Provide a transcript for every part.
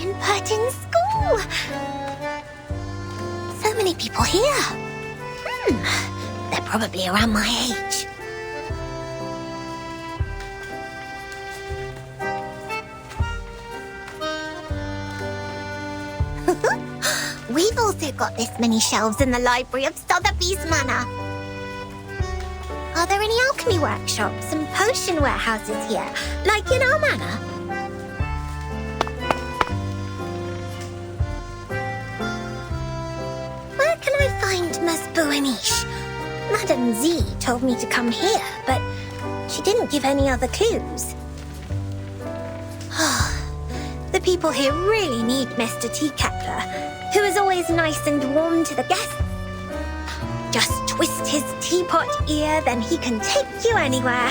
in-person school. So many people here. They're probably around my age. We've also got this many shelves in the library of Sotheby's Manor. Are there any alchemy workshops and potion warehouses here, like in our manor? Where can I find Miss Buaniche? Madame Z told me to come here, but she didn't give any other clues. The people here really need Mr. Teaketler, who is always nice and warm to the guests. Just twist his teapot ear, then he can take you anywhere.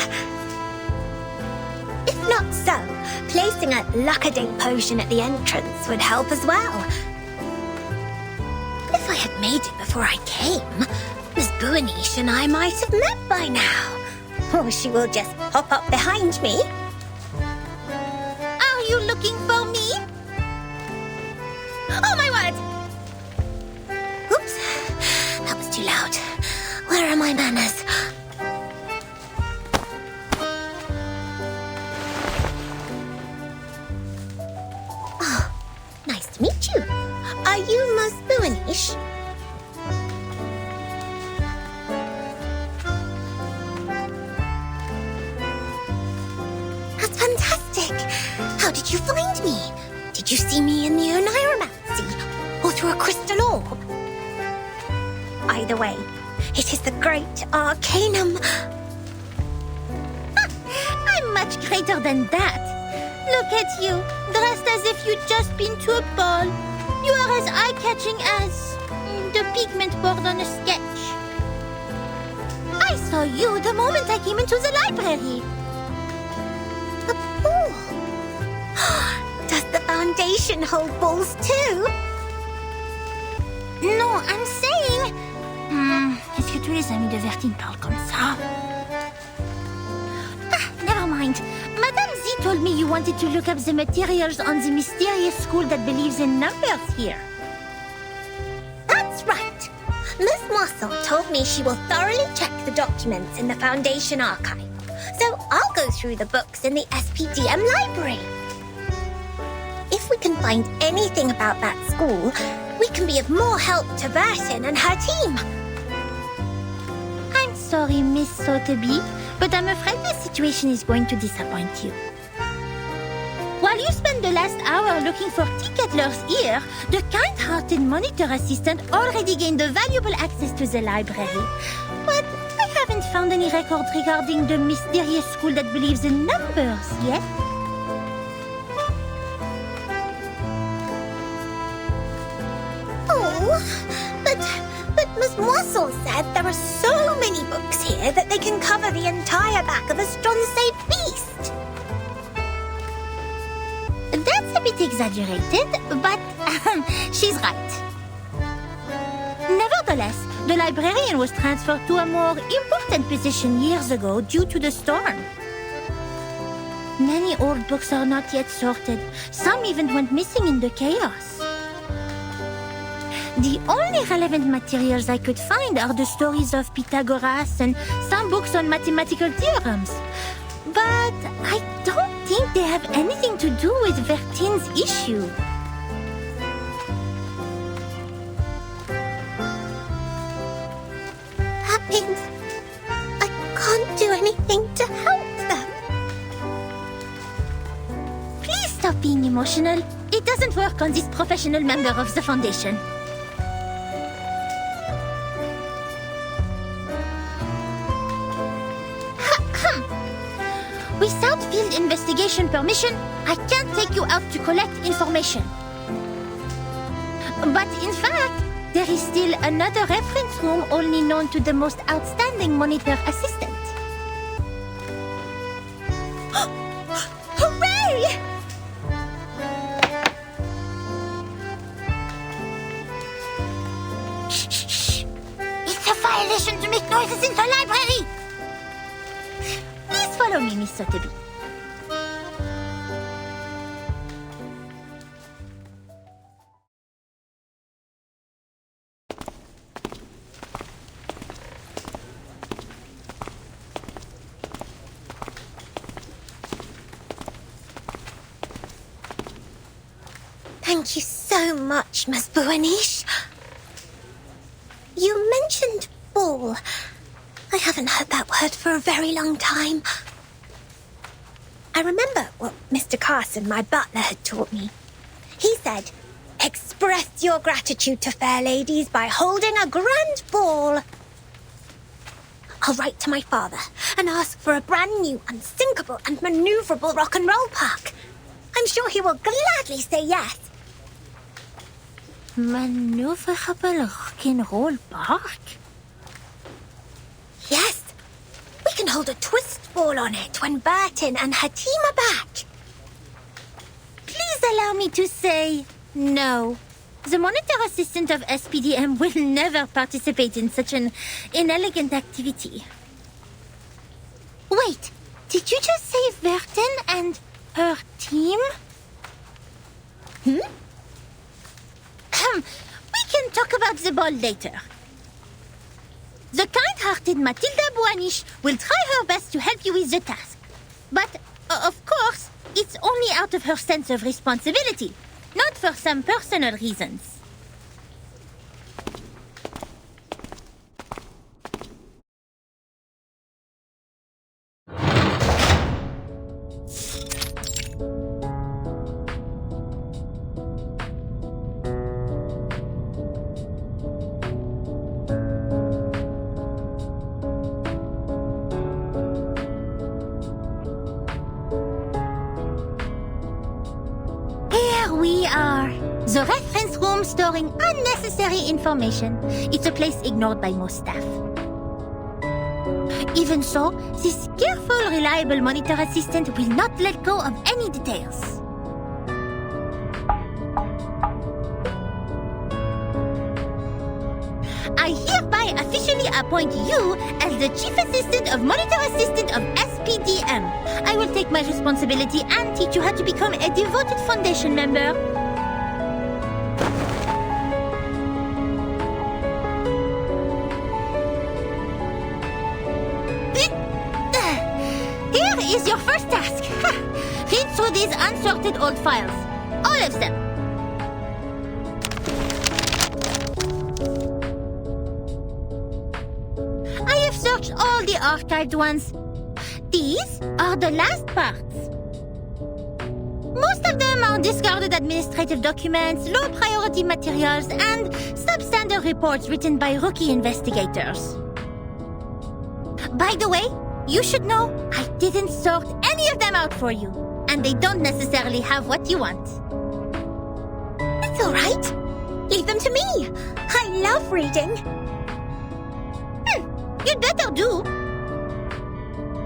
If not so, placing a luck-a-day potion at the entrance would help as well. If I had made it before I came, Miss Buaniche and I might have met by now. Or she will just pop up behind me. Are you looking for me? Oh my word! Oops, that was too loud. Where are my manners? Oh, nice to meet you. Are you Miss Buaniche? That's fantastic. How did you find me? Did you see me in the Oneiromancy? Or through a crystal orb? Either way, it is the great Arcanum. I'm much greater than that. Look at you, dressed as if you'd just been to a ball. You are as eye-catching as the pigment board on a sketch. I saw you the moment I came into the library. A ball? Does the Foundation hold balls too? Non, I'm saying... Est-ce que tous les amis de Vertine parlent comme ça? Never mind. Madame Z told me you wanted to look up the materials on the mysterious school that believes in numbers here. That's right. Miss Mossel told me she will thoroughly check the documents in the Foundation archive. So I'll go through the books in the SPDM library. If we can find anything about that school, we can be of more help to Vertin and her team. I'm sorry, Miss Sotheby, but I'm afraid the situation is going to disappoint you. While you spend the last hour looking for Teaketler's ear, the kind-hearted monitor assistant already gained valuable access to the library. But I haven't found any records regarding the mysterious school that believes in numbers yet. But Miss Mossel said there are so many books here that they can cover the entire back of a Stronsay beast. That's a bit exaggerated, but she's right. Nevertheless, the librarian was transferred to a more important position years ago due to the storm. Many old books are not yet sorted. Some even went missing in the chaos. The only relevant materials I could find are the stories of Pythagoras and some books on mathematical theorems. But I don't think they have anything to do with Vertine's issue. That means I can't do anything to help them. Please stop being emotional. It doesn't work on this professional member of the Foundation. Without field investigation permission, I can't take you out to collect information. But in fact, there is still another reference room only known to the most outstanding monitor assistant. Hooray! Shh, shh, shh. It's a violation to make noises in the library! Please follow me, Miss Sotheby. Thank you so much, Miss Buanish. You mentioned ball. I haven't heard that word for a very long time. I remember what Mr. Carson, my butler, had taught me. He said, express your gratitude to fair ladies by holding a grand ball. I'll write to my father and ask for a brand new, unsinkable and maneuverable rock and roll park. I'm sure he will gladly say yes. Maneuverable rock and roll park? Yes. We can hold a twist ball on it when Bertin and her team are back. Please allow me to say no. The monitor assistant of SPDM will never participate in such an inelegant activity. Wait, did you just say Bertin and her team? Hmm? We can talk about the ball later. The kind-hearted Matilda Buanish will try her best to help you with the task. But, of course, it's only out of her sense of responsibility, not for some personal reasons. We are the reference room storing unnecessary information. It's a place ignored by most staff. Even so, this careful, reliable monitor assistant will not let go of any details. I hereby officially appoint you as the Chief Assistant of Monitor Assistant of SPDM. I will take my responsibility and teach you how to become a devoted Foundation member. Here is your first task. Read through these unsorted old files. All of them. Search all the archived ones. These are the last parts. Most of them are discarded administrative documents, low-priority materials, and substandard reports written by rookie investigators. By the way, you should know I didn't sort any of them out for you, and they don't necessarily have what you want. It's all right. Leave them to me. I love reading. You'd better do.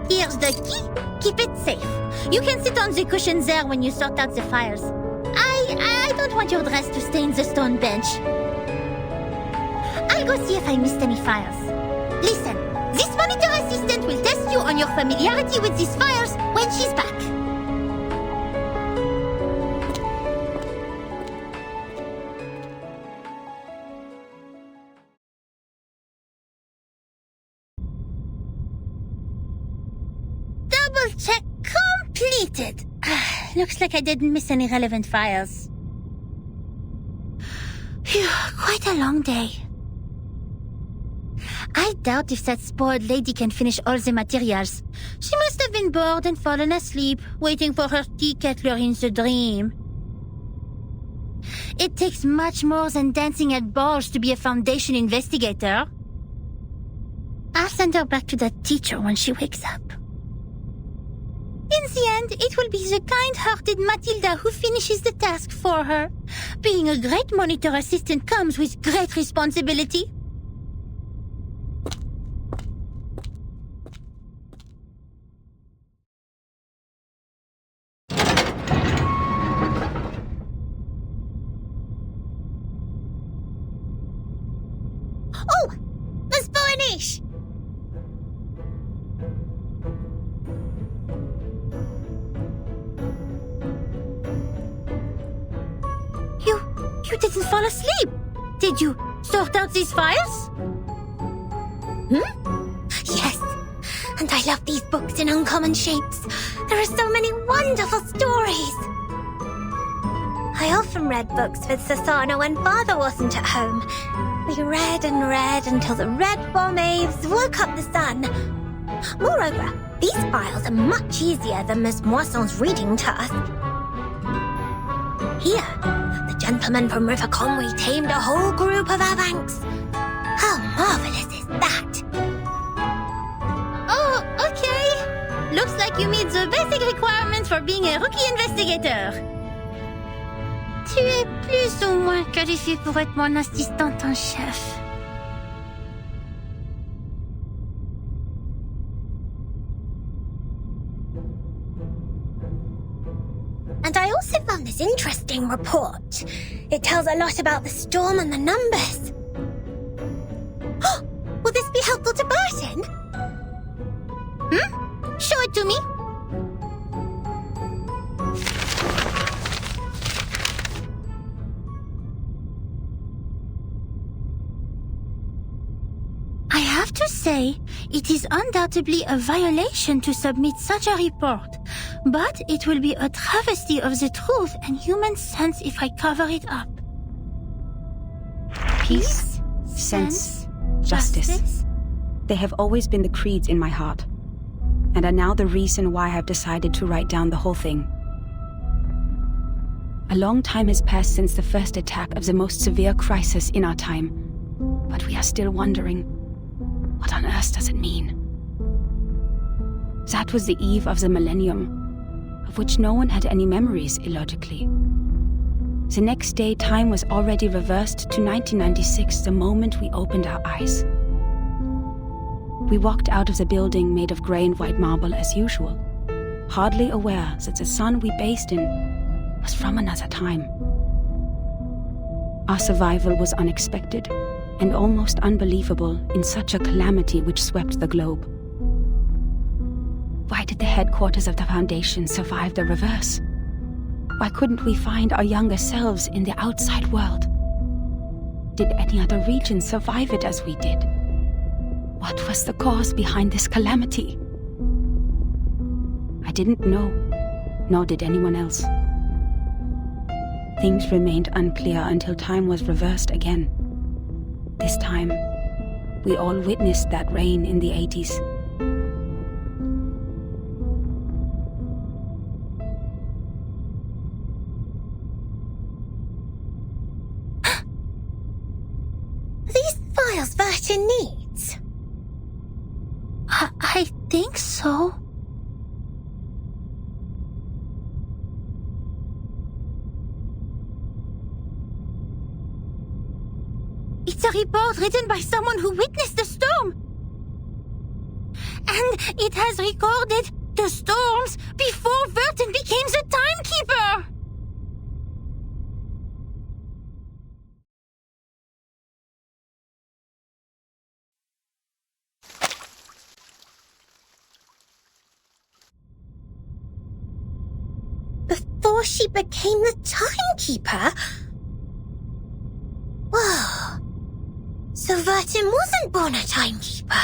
Here's the key. Keep it safe. You can sit on the cushions there when you sort out the files. I don't want your dress to stain the stone bench. I'll go see if I missed any files. Listen, this monitor assistant will test you on your familiarity with these files when she's back. Check completed. Looks like I didn't miss any relevant files. Phew, quite a long day. I doubt if that spoiled lady can finish all the materials. She must have been bored and fallen asleep, waiting for her tea kettler in the dream. It takes much more than dancing at balls to be a Foundation investigator. I'll send her back to that teacher when she wakes up. In the end, it will be the kind-hearted Matilda who finishes the task for her. Being a great monitor assistant comes with great responsibility. Oh! Miss Buanish! You didn't fall asleep. Did you sort out these files? Yes. And I love these books in uncommon shapes. There are so many wonderful stories. I often read books with Sasana when Father wasn't at home. We read and read until the red bomb waves woke up the sun. Moreover, these files are much easier than Miss Moisson's reading task. Here, the gentleman from River Conway tamed a whole group of Avanks. How marvelous is that? Oh, okay. Looks like you meet the basic requirements for being a rookie investigator. Tu es plus ou moins qualifié pour être mon assistante en chef. And I also found this interesting report. It tells a lot about the storm and the numbers. Will this be helpful to Barton? Show it to me. I have to say, it is undoubtedly a violation to submit such a report, but it will be a travesty of the truth and human sense if I cover it up. Peace, sense, justice. They have always been the creeds in my heart, and are now the reason why I have decided to write down the whole thing. A long time has passed since the first attack of the most severe crisis in our time, but we are still wondering, what on earth does it mean? That was the eve of the millennium, of which no one had any memories, illogically. The next day, time was already reversed to 1996, the moment we opened our eyes. We walked out of the building made of grey and white marble as usual, hardly aware that the sun we bathed in was from another time. Our survival was unexpected and almost unbelievable in such a calamity which swept the globe. Why did the headquarters of the Foundation survive the reverse? Why couldn't we find our younger selves in the outside world? Did any other region survive it as we did? What was the cause behind this calamity? I didn't know, nor did anyone else. Things remained unclear until time was reversed again. This time, we all witnessed that rain in the 80s. These files Barton needs? I think so. It's a report written by someone who witnessed the storm. And it has recorded the storms before Verton became the timekeeper. Before she became the timekeeper? Whoa. So Verton wasn't born a timekeeper.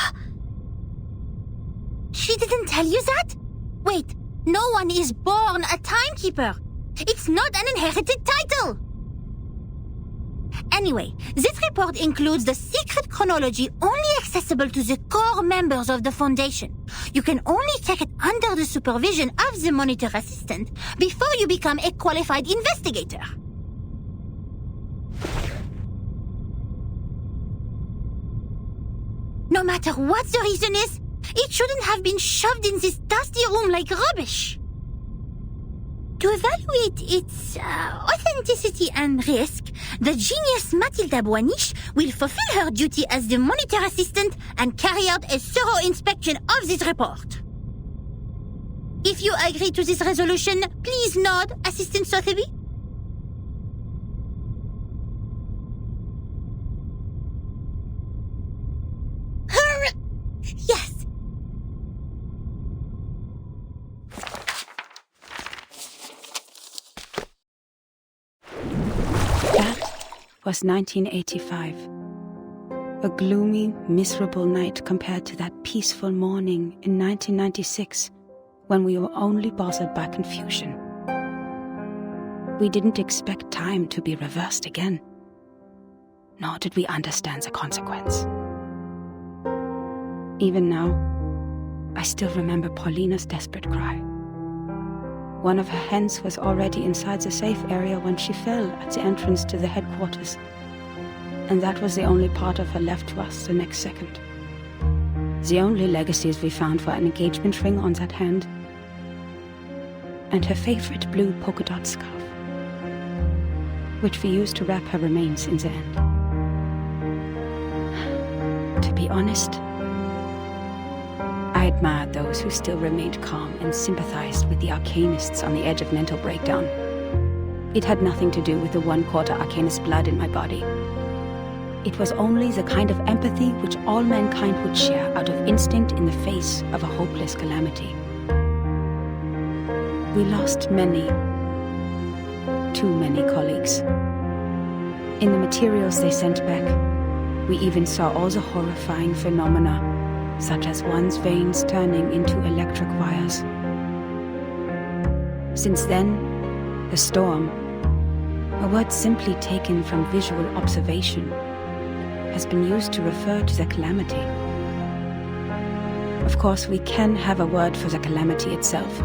She didn't tell you that? Wait, no one is born a timekeeper. It's not an inherited title. Anyway, this report includes the secret chronology only accessible to the core members of the Foundation. You can only check it under the supervision of the monitor assistant before you become a qualified investigator. No matter what the reason is, it shouldn't have been shoved in this dusty room like rubbish. To evaluate its authenticity and risk, the genius Mathilda Boiniche will fulfill her duty as the monitor assistant and carry out a thorough inspection of this report. If you agree to this resolution, please nod, Assistant Sotheby. Yes. That was 1985. A gloomy, miserable night compared to that peaceful morning in 1996, when we were only bothered by confusion. We didn't expect time to be reversed again, nor did we understand the consequence. Even now, I still remember Paulina's desperate cry. One of her hands was already inside the safe area when she fell at the entrance to the headquarters, and that was the only part of her left to us the next second. The only legacies we found were an engagement ring on that hand and her favorite blue polka dot scarf, which we used to wrap her remains in the end. To be honest, I admired those who still remained calm and sympathized with the arcanists on the edge of mental breakdown. It had nothing to do with the 1/4 arcanist blood in my body. It was only the kind of empathy which all mankind would share out of instinct in the face of a hopeless calamity. We lost many, too many colleagues. In the materials they sent back, we even saw all the horrifying phenomena, such as one's veins turning into electric wires. Since then, the storm, a word simply taken from visual observation, has been used to refer to the calamity. Of course, we can have a word for the calamity itself.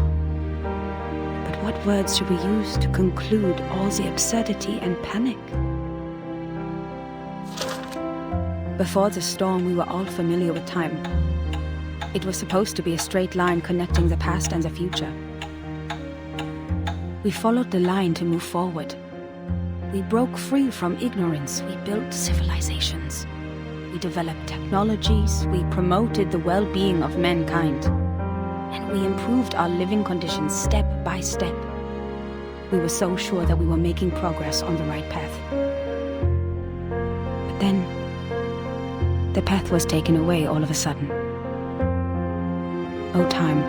But what words should we use to conclude all the absurdity and panic? Before the storm, we were all familiar with time. It was supposed to be a straight line connecting the past and the future. We followed the line to move forward. We broke free from ignorance. We built civilizations. We developed technologies. We promoted the well-being of mankind. And we improved our living conditions step by step. We were so sure that we were making progress on the right path. But then, the path was taken away all of a sudden. Oh, time,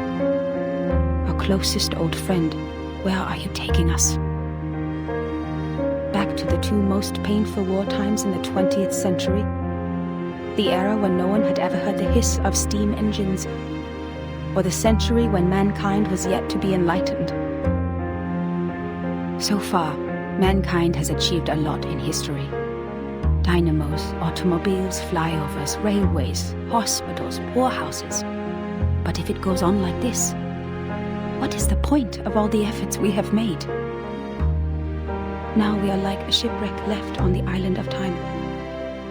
our closest old friend, where are you taking us? Back to the two most painful war times in the 20th century? The era when no one had ever heard the hiss of steam engines, or the century when mankind was yet to be enlightened? So far, mankind has achieved a lot in history. Dynamos, automobiles, flyovers, railways, hospitals, poorhouses. But if it goes on like this, what is the point of all the efforts we have made? Now we are like a shipwreck left on the island of time,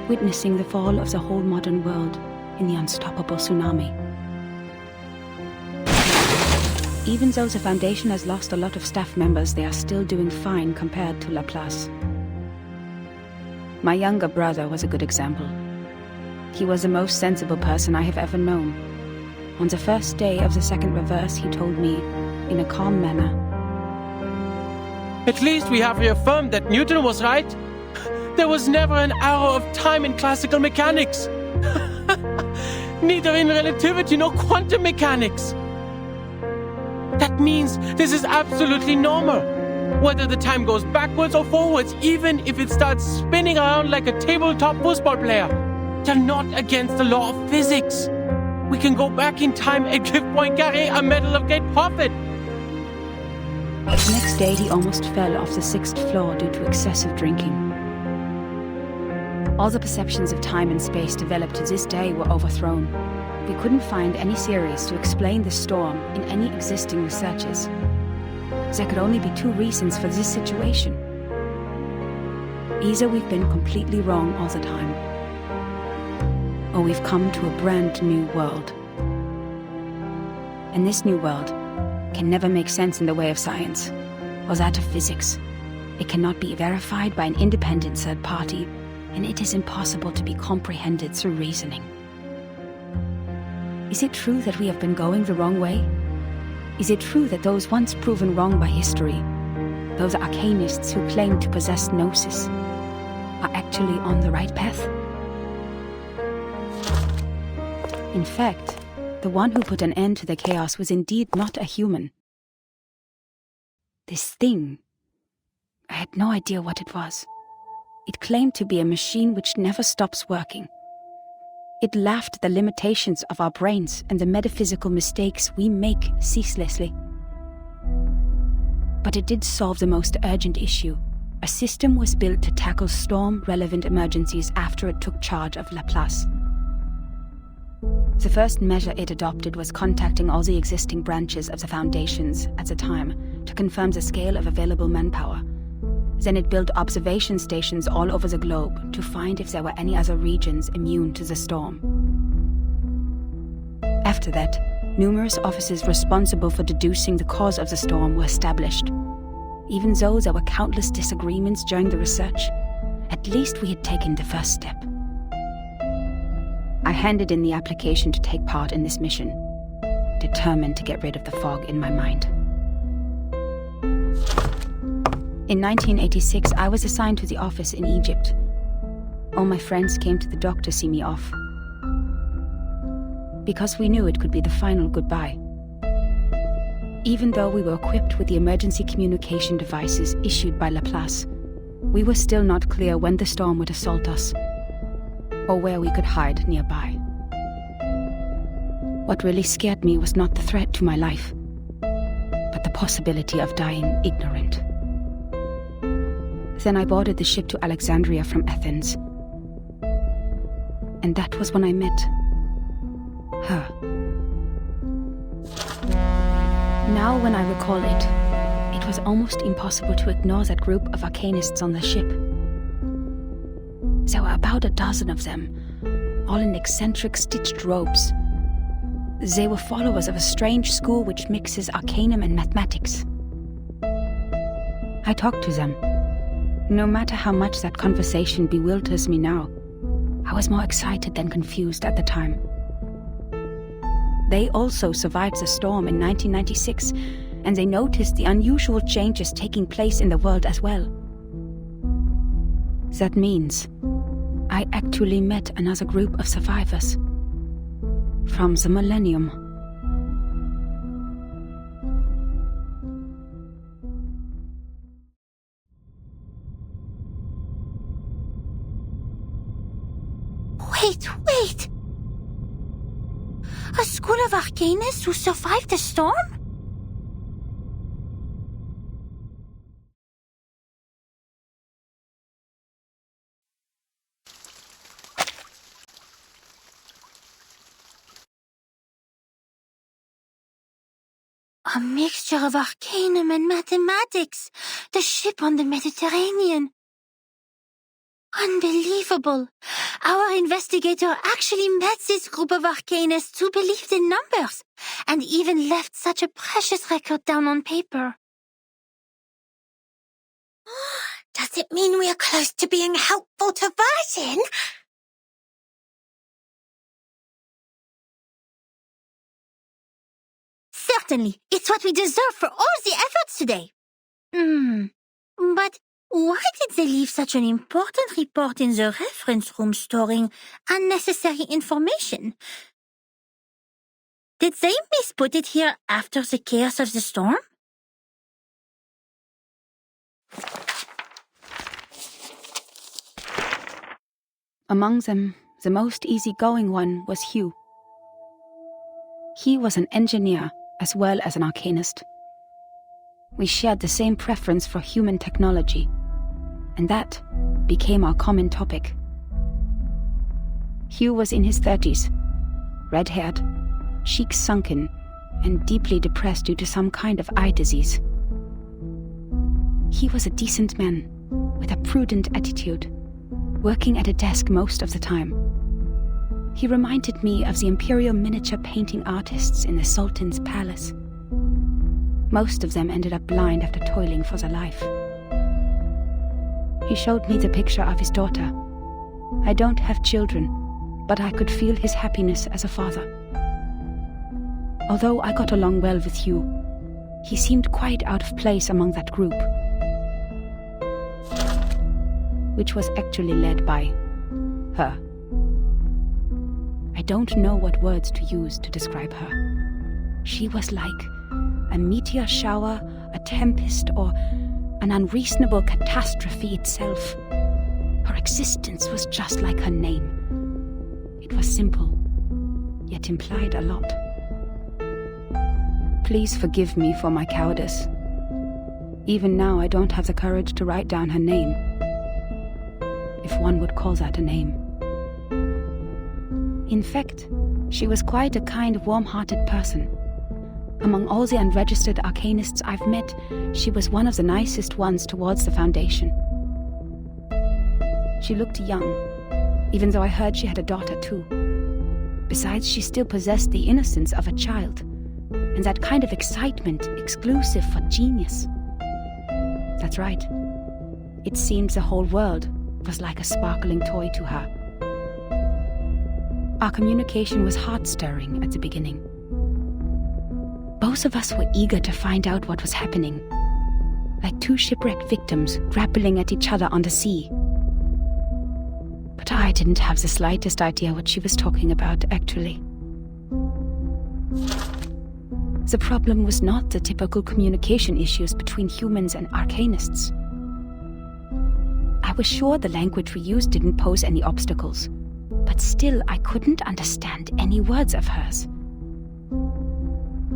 witnessing the fall of the whole modern world in the unstoppable tsunami. Even though the Foundation has lost a lot of staff members, they are still doing fine compared to Laplace. My younger brother was a good example. He was the most sensible person I have ever known. On the first day of the second reverse, he told me, in a calm manner, "At least we have reaffirmed that Newton was right. There was never an arrow of time in classical mechanics. Neither in relativity nor quantum mechanics. That means this is absolutely normal. Whether the time goes backwards or forwards, even if it starts spinning around like a tabletop football player. They're not against the law of physics. We can go back in time and give Poincaré a medal of great profit." The next day, he almost fell off the 6th floor due to excessive drinking. All the perceptions of time and space developed to this day were overthrown. We couldn't find any theories to explain the storm in any existing researches. There could only be two reasons for this situation. Either we've been completely wrong all the time, or we've come to a brand new world. And this new world can never make sense in the way of science, or that of physics. It cannot be verified by an independent third party, and it is impossible to be comprehended through reasoning. Is it true that we have been going the wrong way? Is it true that those once proven wrong by history, those arcanists who claim to possess gnosis, are actually on the right path? In fact, the one who put an end to the chaos was indeed not a human. This thing, I had no idea what it was. It claimed to be a machine which never stops working. It laughed at the limitations of our brains and the metaphysical mistakes we make ceaselessly. But it did solve the most urgent issue. A system was built to tackle storm-relevant emergencies after it took charge of Laplace. The first measure it adopted was contacting all the existing branches of the foundations at the time to confirm the scale of available manpower. Then it built observation stations all over the globe to find if there were any other regions immune to the storm. After that, numerous offices responsible for deducing the cause of the storm were established. Even though there were countless disagreements during the research, at least we had taken the first step. I handed in the application to take part in this mission, determined to get rid of the fog in my mind. In 1986, I was assigned to the office in Egypt. All my friends came to the dock to see me off, because we knew it could be the final goodbye. Even though we were equipped with the emergency communication devices issued by Laplace, we were still not clear when the storm would assault us, or where we could hide nearby. What really scared me was not the threat to my life, but the possibility of dying ignorant. Then I boarded the ship to Alexandria from Athens. And that was when I met her. Now when I recall it, it was almost impossible to ignore that group of arcanists on the ship. There were about a dozen of them, all in eccentric stitched robes. They were followers of a strange school which mixes arcanum and mathematics. I talked to them. No matter how much that conversation bewilders me now, I was more excited than confused at the time. They also survived the storm in 1996, and they noticed the unusual changes taking place in the world as well. That means I actually met another group of survivors from the millennium. Wait! A school of arcanists who survived the storm? A mixture of arcanum and mathematics. The ship on the Mediterranean. Unbelievable. Our investigator actually met this group of arcanists who believed in numbers and even left such a precious record down on paper. Does it mean we are close to being helpful to Virgin? Certainly. It's what we deserve for all the efforts today. But why did they leave such an important report in the reference room storing unnecessary information? Did they misput it here after the chaos of the storm? Among them, the most easygoing one was Hugh. He was an engineer as well as an arcanist. We shared the same preference for human technology, and that became our common topic. Hugh was in his 30s, red-haired, cheeks sunken, and deeply depressed due to some kind of eye disease. He was a decent man, with a prudent attitude, working at a desk most of the time. He reminded me of the imperial miniature painting artists in the Sultan's palace. Most of them ended up blind after toiling for their life. He showed me the picture of his daughter. I don't have children, but I could feel his happiness as a father. Although I got along well with Hugh, he seemed quite out of place among that group, which was actually led by her. I don't know what words to use to describe her. She was like a meteor shower, a tempest, or an unreasonable catastrophe itself. Her existence was just like her name. It was simple, yet implied a lot. Please forgive me for my cowardice. Even now, I don't have the courage to write down her name. If one would call that a name. In fact, she was quite a kind, warm-hearted person. Among all the unregistered arcanists I've met, she was one of the nicest ones towards the Foundation. She looked young, even though I heard she had a daughter too. Besides, she still possessed the innocence of a child, and that kind of excitement exclusive for genius. That's right. It seemed the whole world was like a sparkling toy to her. Our communication was heart-stirring at the beginning. Both of us were eager to find out what was happening, like two shipwrecked victims grappling at each other on the sea. But I didn't have the slightest idea what she was talking about, actually. The problem was not the typical communication issues between humans and arcanists. I was sure the language we used didn't pose any obstacles, but still I couldn't understand any words of hers.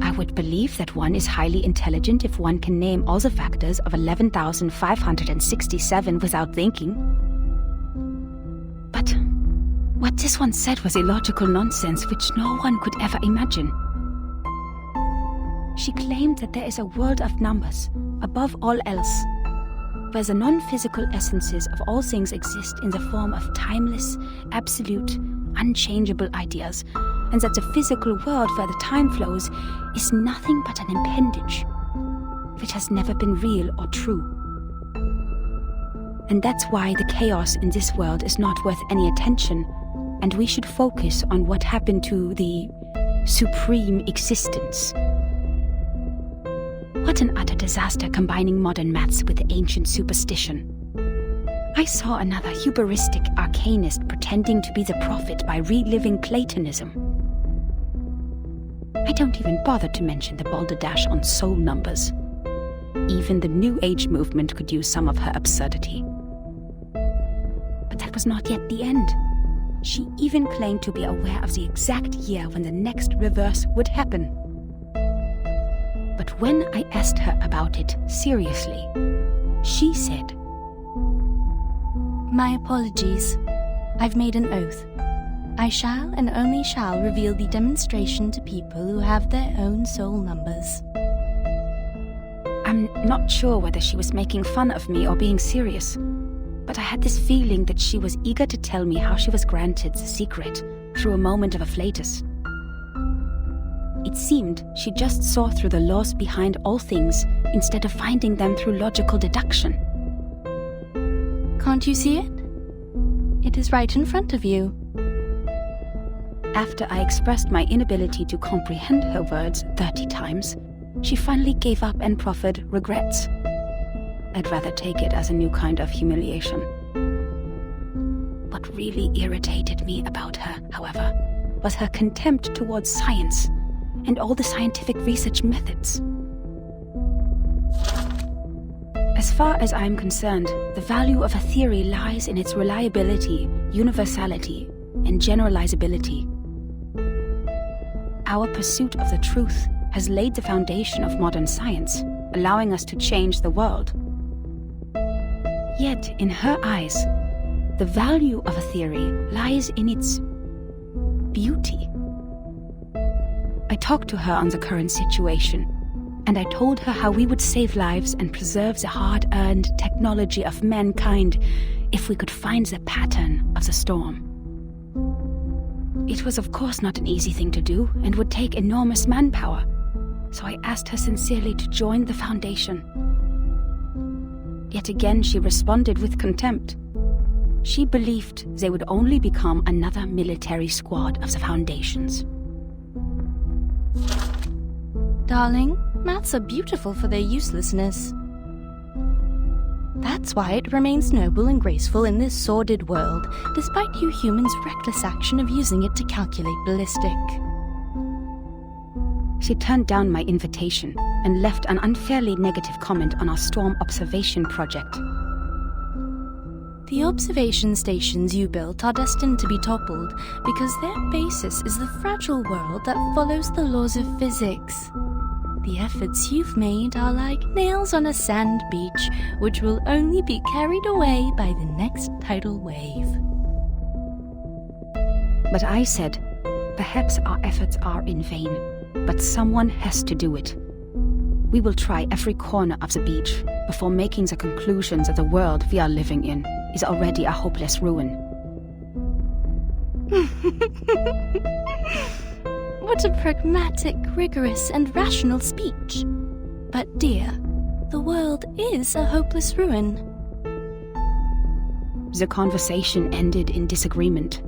I would believe that one is highly intelligent if one can name all the factors of 11,567 without thinking. But what this one said was illogical nonsense which no one could ever imagine. She claimed that there is a world of numbers, above all else, where the non-physical essences of all things exist in the form of timeless, absolute, unchangeable ideas, and that the physical world where the time flows is nothing but an appendage, which has never been real or true. And that's why the chaos in this world is not worth any attention, and we should focus on what happened to the supreme existence. What an utter disaster combining modern maths with ancient superstition. I saw another hubristic arcanist pretending to be the prophet by reliving Platonism. I don't even bother to mention the balderdash on soul numbers. Even the New Age movement could use some of her absurdity. But that was not yet the end. She even claimed to be aware of the exact year when the next reverse would happen. But when I asked her about it seriously, she said, "My apologies. I've made an oath. I shall and only shall reveal the demonstration to people who have their own soul numbers." I'm not sure whether she was making fun of me or being serious, but I had this feeling that she was eager to tell me how she was granted the secret through a moment of afflatus. It seemed she just saw through the laws behind all things instead of finding them through logical deduction. Can't you see it? It is right in front of you. After I expressed my inability to comprehend her words 30 times, she finally gave up and proffered regrets. I'd rather take it as a new kind of humiliation. What really irritated me about her, however, was her contempt towards science and all the scientific research methods. As far as I'm concerned, the value of a theory lies in its reliability, universality, and generalizability. Our pursuit of the truth has laid the foundation of modern science, allowing us to change the world. Yet, in her eyes, the value of a theory lies in its beauty. I talked to her on the current situation, and I told her how we would save lives and preserve the hard-earned technology of mankind if we could find the pattern of the storm. It was of course not an easy thing to do and would take enormous manpower, so I asked her sincerely to join the Foundation. Yet again she responded with contempt. She believed they would only become another military squad of the Foundation's. Darling, maths are beautiful for their uselessness. That's why it remains noble and graceful in this sordid world, despite you humans' reckless action of using it to calculate ballistic. She turned down my invitation and left an unfairly negative comment on our storm observation project. The observation stations you built are destined to be toppled because their basis is the fragile world that follows the laws of physics. The efforts you've made are like nails on a sand beach, which will only be carried away by the next tidal wave. But I said, perhaps our efforts are in vain, but someone has to do it. We will try every corner of the beach before making the conclusion that the world we are living in is already a hopeless ruin. What a pragmatic, rigorous, and rational speech. But dear, the world is a hopeless ruin. The conversation ended in disagreement.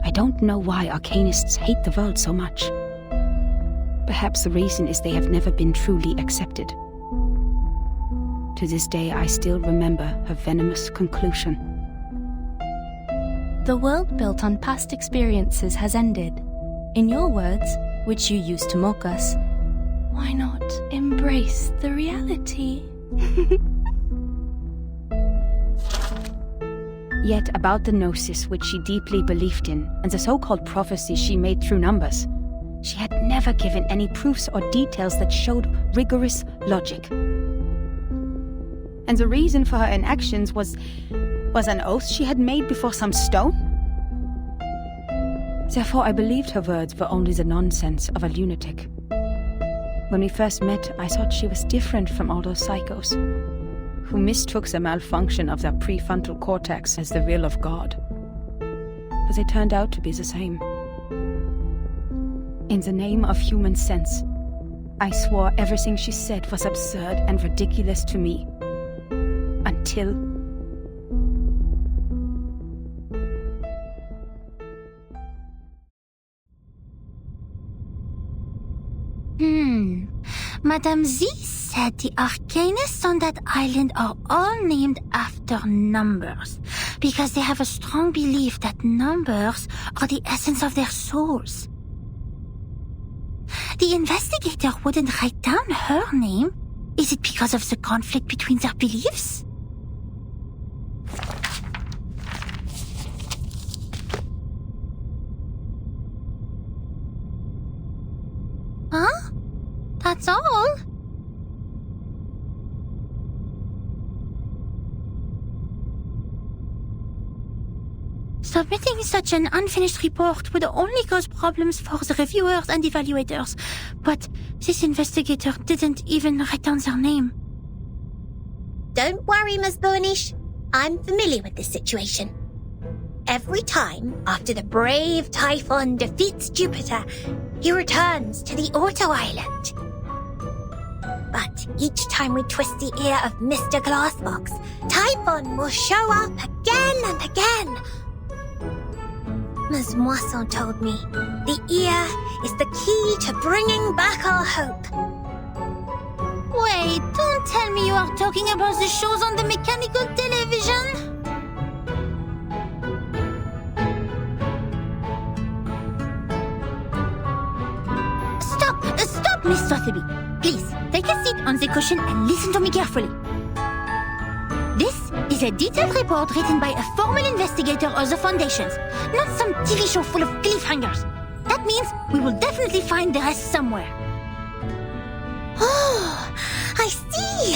I don't know why arcanists hate the world so much. Perhaps the reason is they have never been truly accepted. To this day, I still remember her venomous conclusion. The world built on past experiences has ended. In your words, which you used to mock us, why not embrace the reality? Yet about the gnosis which she deeply believed in, and the so-called prophecy she made through numbers, she had never given any proofs or details that showed rigorous logic. And the reason for her inactions was an oath she had made before some stone? Therefore I believed her words were only the nonsense of a lunatic. When we first met, I thought she was different from all those psychos, who mistook the malfunction of their prefrontal cortex as the will of God. But they turned out to be the same. In the name of human sense, I swore everything she said was absurd and ridiculous to me. Until... Madame Z said the arcanists on that island are all named after numbers, because they have a strong belief that numbers are the essence of their souls. The investigator wouldn't write down her name. Is it because of the conflict between their beliefs? Huh? That's all? Submitting such an unfinished report would only cause problems for the reviewers and evaluators, but this investigator didn't even write down their name. Don't worry, Ms. Burnish. I'm familiar with this situation. Every time after the brave Typhon defeats Jupiter, he returns to the Auto Island. But each time we twist the ear of Mr. Glassbox, Typhon will show up again and again. Ms. Moisson told me the ear is the key to bringing back our hope. Wait, don't tell me you are talking about the shows on the mechanical television? Stop, Miss Sotheby. Please, take a seat on the cushion and listen to me carefully. This is a detailed report written by a formal investigator of the Foundations, not some TV show full of cliffhangers. That means we will definitely find the rest somewhere. Oh, I see.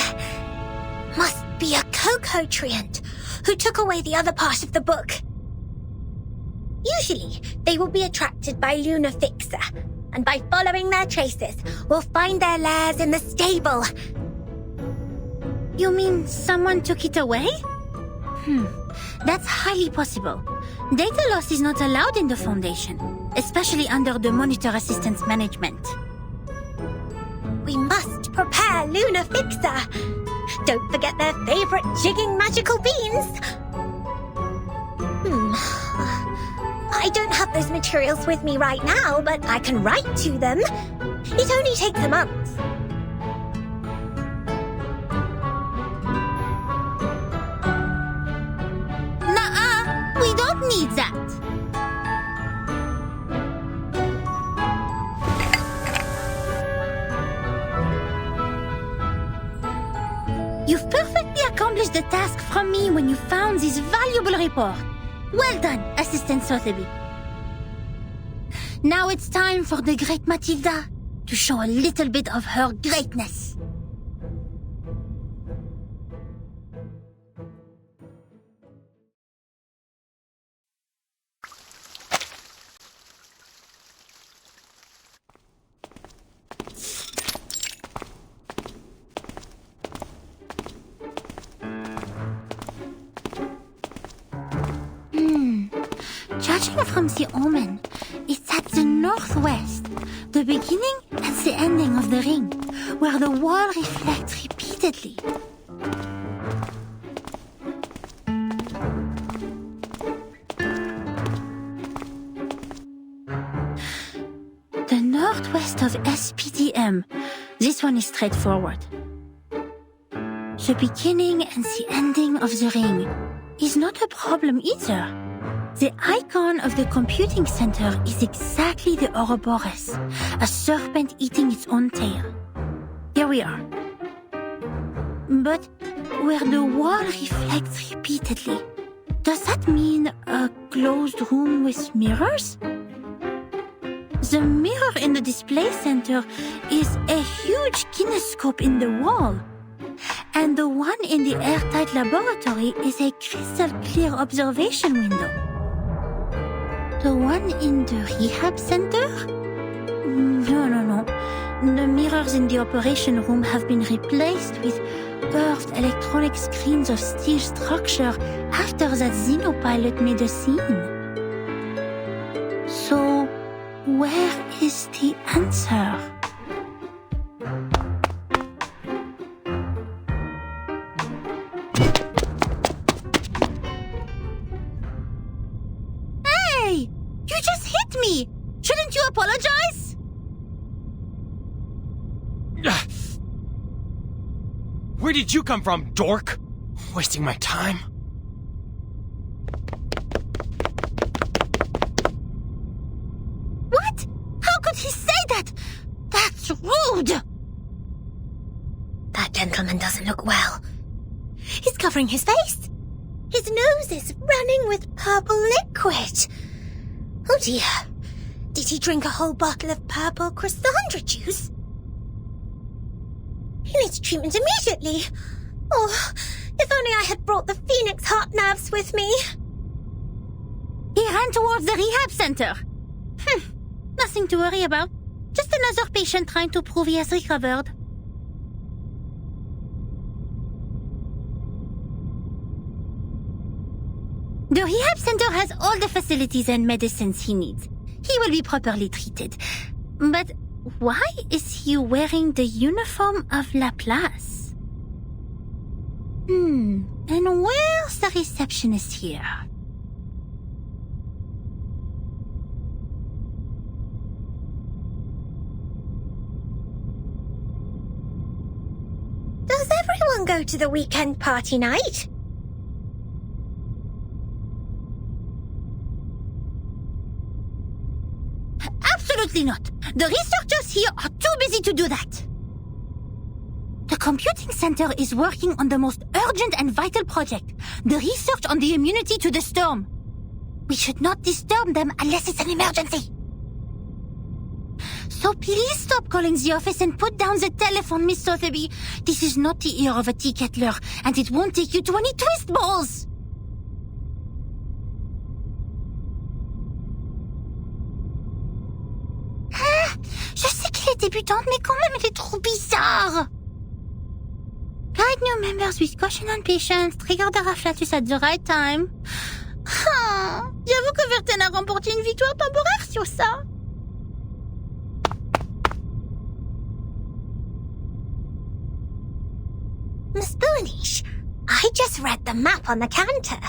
Must be a Coco treant who took away the other part of the book. Usually, they will be attracted by Luna Fixer, and by following their traces, we'll find their lairs in the stable. You mean someone took it away? That's highly possible. Data loss is not allowed in the Foundation, especially under the Monitor Assistance Management. We must prepare Luna Fixer. Don't forget their favorite jigging magical beans. I don't have those materials with me right now, but I can write to them. It only takes a month. Nuh-uh, we don't need that. You've perfectly accomplished the task from me when you found this valuable report. Well done, Assistant Sotheby. Now it's time for the great Matilda to show a little bit of her greatness. Judging from the omen, it's at the northwest, the beginning and the ending of the ring, where the wall reflects repeatedly. The northwest of SPDM. This one is straightforward. The beginning and the ending of the ring is not a problem either. The icon of the computing center is exactly the Ouroboros, a serpent eating its own tail. Here we are. But where the wall reflects repeatedly, does that mean a closed room with mirrors? The mirror in the display center is a huge kinescope in the wall. And the one in the airtight laboratory is a crystal clear observation window. The one in the rehab center? No. The mirrors in the operation room have been replaced with curved electronic screens of steel structure after that xenopilot made a scene. So, where is the answer? You just hit me! Shouldn't you apologize? Where did you come from, dork? Wasting my time. What? How could he say that? That's rude! That gentleman doesn't look well. He's covering his face. His nose is running with purple liquid. Oh dear. Did he drink a whole bottle of purple Chrysandra juice? He needs treatment immediately. Oh, if only I had brought the Phoenix heart nerves with me. He ran towards the rehab center. Nothing to worry about. Just another patient trying to prove he has recovered. The rehab center has all the facilities and medicines he needs. He will be properly treated. But why is he wearing the uniform of Laplace? And where's the receptionist here? Does everyone go to the weekend party night? Absolutely not. The researchers here are too busy to do that. The computing center is working on the most urgent and vital project, the research on the immunity to the storm. We should not disturb them unless it's an emergency. So please stop calling the office and put down the telephone, Miss Sotheby. This is not the ear of a tea kettler, and it won't take you to any twist balls. Je sais qu'elle est débutante, mais quand même, elle est trop bizarre. Guide new members with caution and patience. Trigger the afflatus at the right time. J'avoue que Verten a remporté une victoire temporaire sur ça. Miss Boonish, I just read the map on the counter.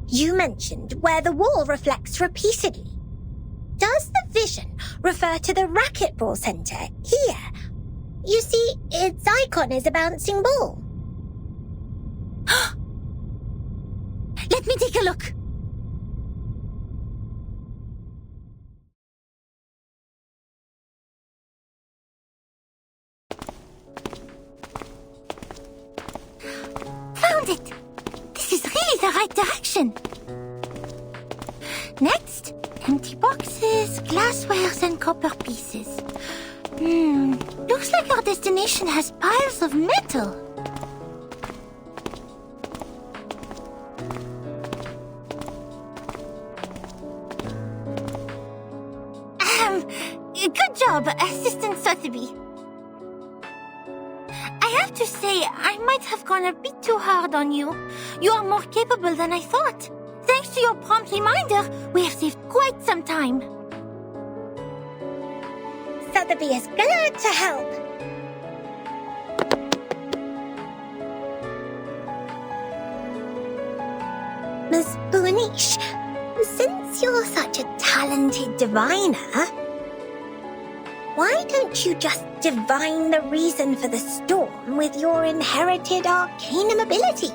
You mentioned where the wall reflects repeatedly. Does the vision refer to the racquetball center here? You see, its icon is a bouncing ball. Let me take a look. Found it! This is really the right direction. Next, empty boxes, glasswares and copper pieces. Looks like our destination has piles of metal. Good job, Assistant Sotheby. I have to say, I might have gone a bit too hard on you. You are more capable than I thought. Thanks to your prompt reminder, we have saved quite some time. Sotheby is glad to help. Miss Boonish, since you're such a talented diviner, why don't you just divine the reason for the storm with your inherited arcanum ability?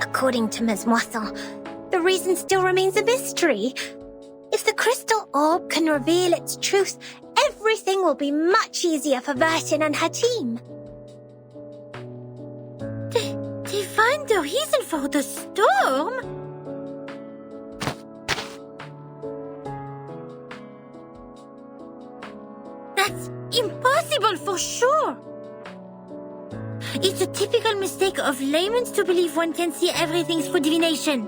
According to Ms. Moisson, the reason still remains a mystery. If the crystal orb can reveal its truth, everything will be much easier for Vertin and her team. Divine the reason for the storm? That's impossible for sure. It's a typical mistake of laymen to believe one can see everything through divination.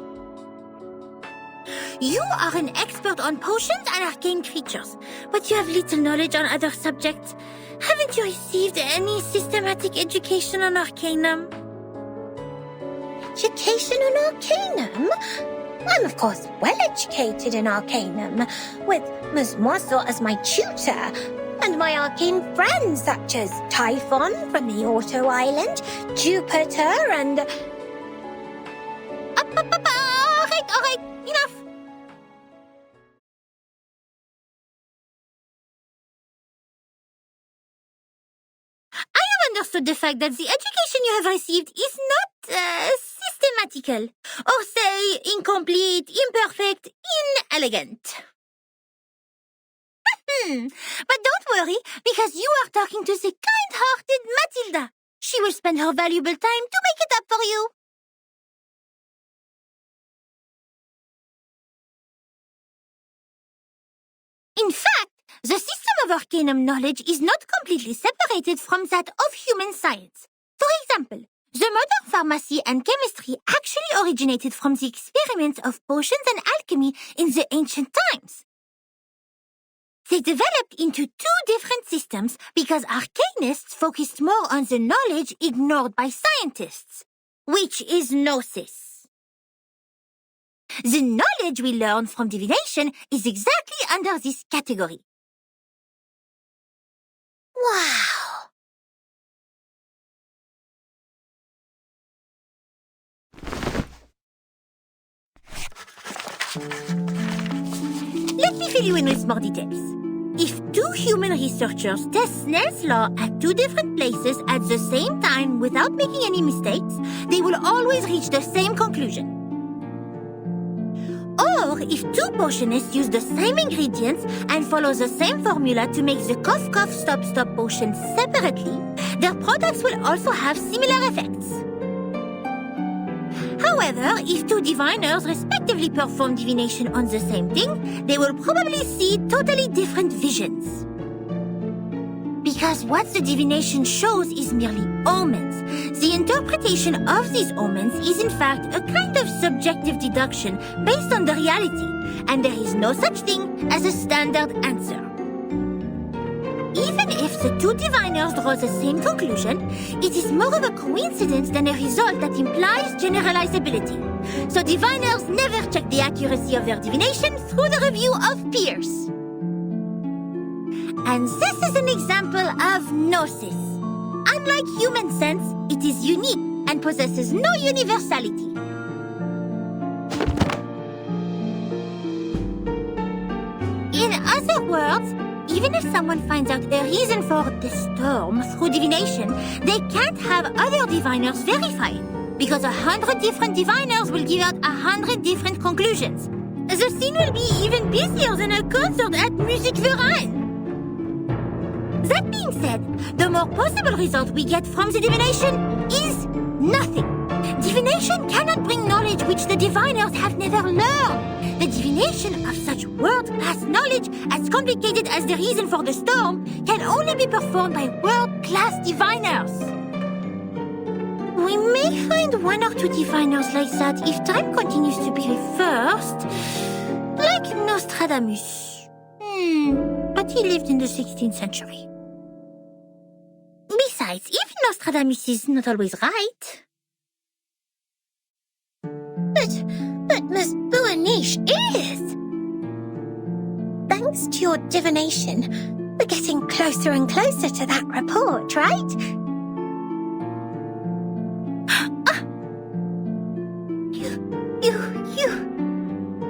You are an expert on potions and arcane creatures, but you have little knowledge on other subjects. Haven't you received any systematic education on arcanum? Education on arcanum? I'm of course well educated in arcanum, with Ms. Moisson as my tutor, and my arcane friends such as Typhon from the Auto Island, Jupiter, and... Alright, enough. I have understood the fact that the education you have received is not systematical, or say incomplete, imperfect, inelegant. But don't worry, because you are talking to the kind-hearted Matilda. She will spend her valuable time to make it up for you. In fact, the system of arcanum knowledge is not completely separated from that of human science. For example, the modern pharmacy and chemistry actually originated from the experiments of potions and alchemy in the ancient times. They developed into two different systems because arcanists focused more on the knowledge ignored by scientists, which is gnosis. The knowledge we learn from divination is exactly under this category. Wow! Let me fill you in with more details. If two human researchers test Snell's law at two different places at the same time without making any mistakes, they will always reach the same conclusion. Or if two potionists use the same ingredients and follow the same formula to make the cough cough stop stop potion separately, their products will also have similar effects. However, if two diviners respectively perform divination on the same thing, they will probably see totally different visions. Because what the divination shows is merely omens. The interpretation of these omens is in fact a kind of subjective deduction based on the reality, and there is no such thing as a standard answer. Even if the two diviners draw the same conclusion, it is more of a coincidence than a result that implies generalizability. So diviners never check the accuracy of their divination through the review of peers. And this is an example of gnosis. Unlike human sense, it is unique and possesses no universality. In other words, even if someone finds out a reason for the storm through divination, they can't have other diviners verify it, because 100 different diviners will give out 100 different conclusions. The scene will be even busier than a concert at Musique Verein. That being said, the more possible result we get from the divination is nothing. Divination cannot bring knowledge which the diviners have never learned. The divination of such world-class knowledge, as complicated as the reason for the storm, can only be performed by world-class diviners. We may find one or two diviners like that if time continues to be reversed, like Nostradamus. But he lived in the 16th century. Besides, even Nostradamus is not always right. But Miss Buaniche is! Thanks to your divination, we're getting closer and closer to that report, right?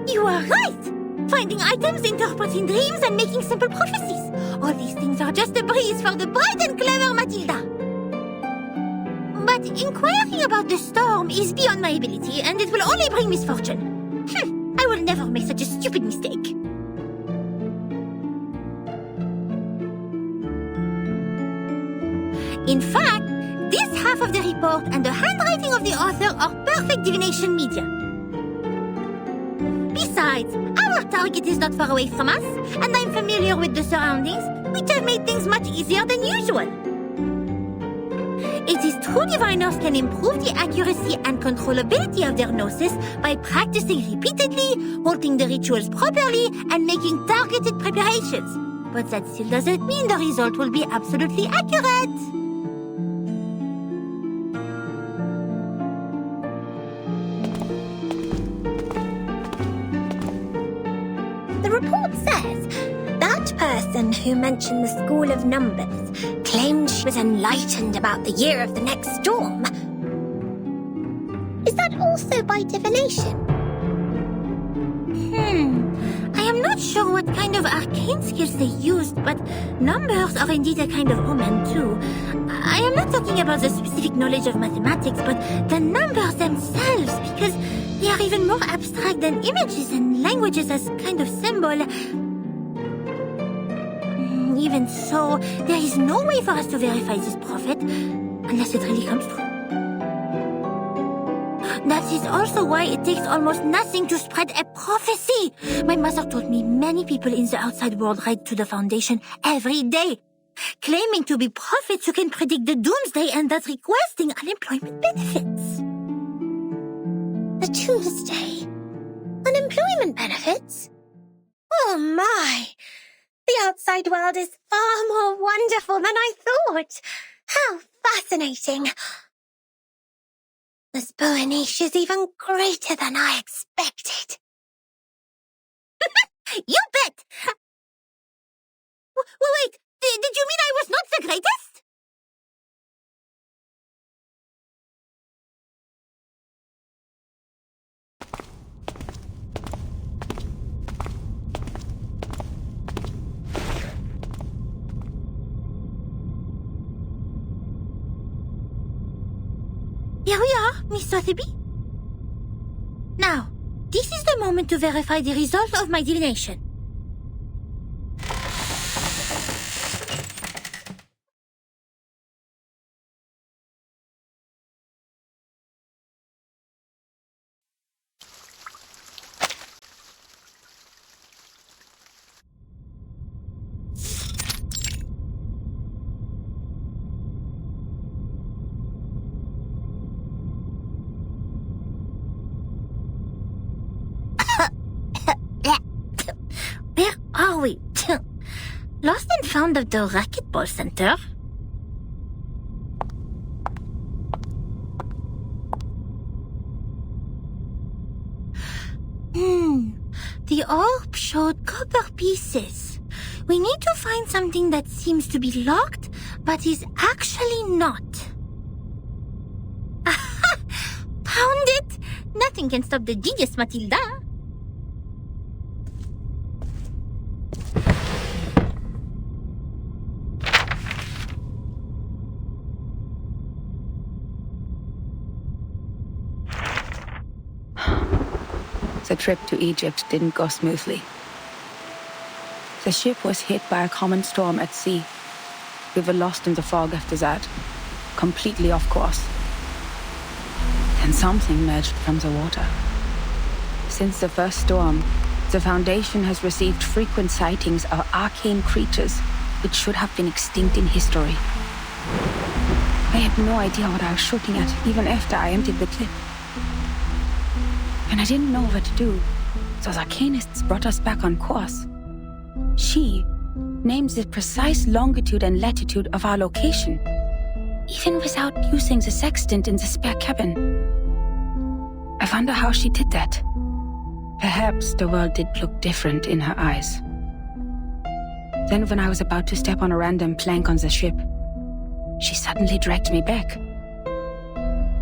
You are right! Finding items, interpreting dreams, and making simple prophecies. All these things are just a breeze for the bright and clever Matilda. But inquiring about the storm is beyond my ability, and it will only bring misfortune. I will never make such a stupid mistake. In fact, this half of the report and the handwriting of the author are perfect divination media. Besides, our target is not far away from us, and I'm familiar with the surroundings, which have made things much easier than usual. It is true diviners can improve the accuracy and controllability of their gnosis by practicing repeatedly, holding the rituals properly, and making targeted preparations. But that still doesn't mean the result will be absolutely accurate. The report says that person who mentioned the School of Numbers claimed she was enlightened about the year of the next storm. Is that also by divination? I am not sure what kind of arcane skills they used, but numbers are indeed a kind of omen too. I am not talking about the specific knowledge of mathematics, but the numbers themselves, because they are even more abstract than images and languages as kind of symbol. Even so, there is no way for us to verify this prophet, unless it really comes true. That is also why it takes almost nothing to spread a prophecy. My mother told me many people in the outside world write to the Foundation every day, claiming to be prophets who can predict the doomsday and thus requesting unemployment benefits. The Tuesday? Unemployment benefits? Oh my! The outside world is far more wonderful than I thought. How fascinating! This Buaniche is even greater than I expected. You bet! Wait, did you mean I was not the greatest? Here we are, Miss Sotheby. Now, this is the moment to verify the result of my divination. Where are we? Lost and found at the racquetball center? The orb showed copper pieces. We need to find something that seems to be locked, but is actually not. Aha! Found it! Nothing can stop the genius, Matilda. The trip to Egypt didn't go smoothly. The ship was hit by a common storm at sea. We were lost in the fog after that, completely off course. Then something emerged from the water. Since the first storm, The Foundation has received frequent sightings of arcane creatures which should have been extinct in history. I had no idea what I was shooting at, even after I emptied the clip. And I didn't know what to do, so the arcanists brought us back on course. She named the precise longitude and latitude of our location, even without using the sextant in the spare cabin. I wonder how she did that. Perhaps the world did look different in her eyes. Then when I was about to step on a random plank on the ship, she suddenly dragged me back.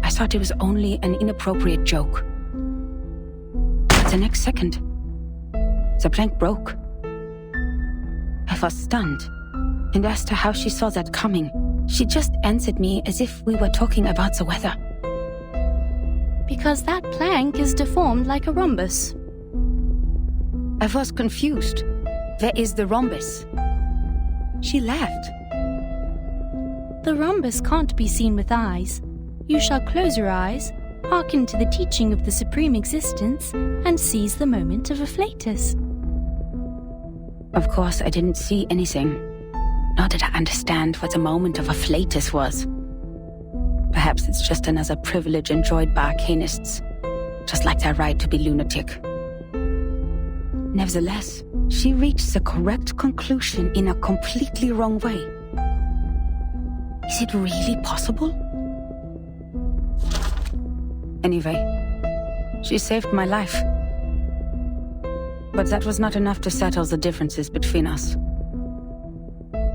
I thought it was only an inappropriate joke. But the next second, the plank broke. I was stunned, and as to how she saw that coming, she just answered me as if we were talking about the weather. Because that plank is deformed like a rhombus. I was confused. Where is the rhombus? She laughed. The rhombus can't be seen with eyes. You shall close your eyes, hearken to the teaching of the Supreme Existence, and seize the moment of afflatus. Of course, I didn't see anything. Nor did I understand what the moment of afflatus was. Perhaps it's just another privilege enjoyed by arcanists, just like their right to be lunatic. Nevertheless, she reached the correct conclusion in a completely wrong way. Is it really possible? Anyway, she saved my life. But that was not enough to settle the differences between us.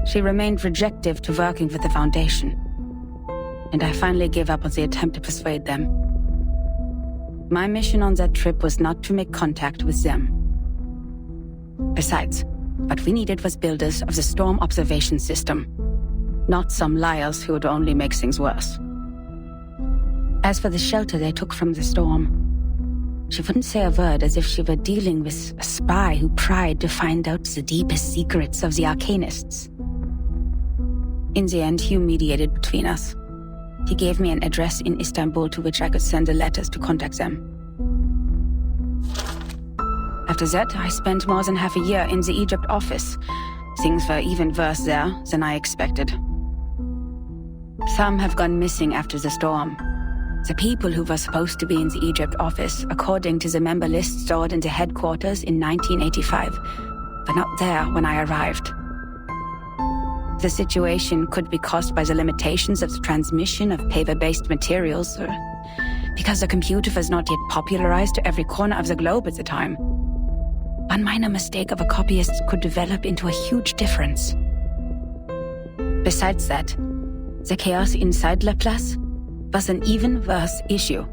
She remained rejective to working with the Foundation, and I finally gave up on the attempt to persuade them. My mission on that trip was not to make contact with them. Besides, what we needed was builders of the storm observation system, not some liars who would only make things worse. As for the shelter they took from the storm, she wouldn't say a word, as if she were dealing with a spy who pried to find out the deepest secrets of the arcanists. In the end, Hugh mediated between us. He gave me an address in Istanbul to which I could send the letters to contact them. After that, I spent more than half a year in the Egypt office. Things were even worse there than I expected. Some have gone missing after the storm. The people who were supposed to be in the Egypt office, according to the member list stored in the headquarters in 1985, were not there when I arrived. The situation could be caused by the limitations of the transmission of paper-based materials, or because the computer was not yet popularized to every corner of the globe at the time. One minor mistake of a copyist could develop into a huge difference. Besides that, the chaos inside Laplace was an even worse issue.